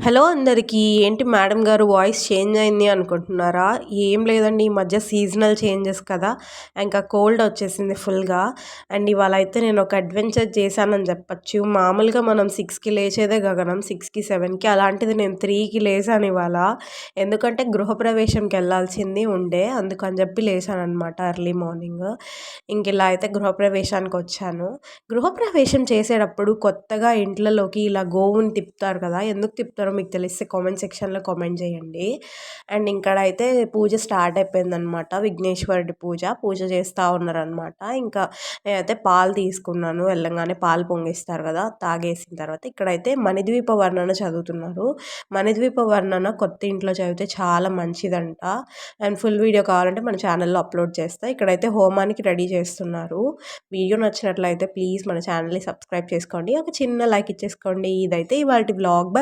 Hello అందరికీ. ఏంటి madam గారు వాయిస్ చేంజ్ అయింది అనుకుంటున్నారా? ఏం లేదండి. ఈ మధ్య సీజనల్ చేంజెస్ కదా! ఇంకా కోల్డ్ వచ్చేసింది ఫుల్‌గా. అండ్ ఇవాళ అయితే నేను ఒక అడ్వెంచర్ చేశానని చెప్పొచ్చు. మామూలుగా మనం 6కి లేచేదే గగనం. 6కి, 7కి అలాంటిది నేను 3కి లేసాను ఇవాళ. ఎందుకంటే గృహప్రవేశంకెళ్ళాల్సింది ఉండే. అందుకని చెప్పి లేసాననమాట ఎర్లీ మార్నింగ్. ఇంక ఇలా అయితే గృహప్రవేశానికొచ్చాను. గృహప్రవేశం చేసేటప్పుడు కొత్తగా ఇంట్లలోకి ఇలా గోవుని తిప్పుతారు కదా! ఎందుకు తిప్పుతారో మీకు తెలిస్తే కామెంట్ సెక్షన్‌లో కామెంట్ చేయండి. అండ్ ఇక్కడైతే పూజ స్టార్ట్ అయిపోయిందనమాట. విఘ్నేశ్వరుడి పూజ. పూజ చేస్తా ఉన్నారనమాట. ఇంకా నేనైతే పాలు తీసుకున్నాను. వెళ్ళంగానే పాలు పొంగిస్తారు కదా! తాగేసిన తర్వాత ఇక్కడైతే మణిద్వీప వర్ణన చదువుతున్నారు. మణిద్వీప వర్ణన కొత్త ఇంట్లో చదివితే చాలా మంచిదంట. అండ్ ఫుల్ వీడియో కావాలంటే మన ఛానల్‌లో అప్లోడ్ చేస్తా. ఇక్కడైతే హోమానికి రెడీ చేస్తున్నారు. వీడియో నచ్చినట్లయితే ప్లీజ్ మన ఛానల్‌ని సబ్స్క్రైబ్ చేసుకోండి. ఒక చిన్న లైక్ ఇచ్చేసుకోండి. ఇదైతే ఇవాల్టి వ్లాగ్. బై.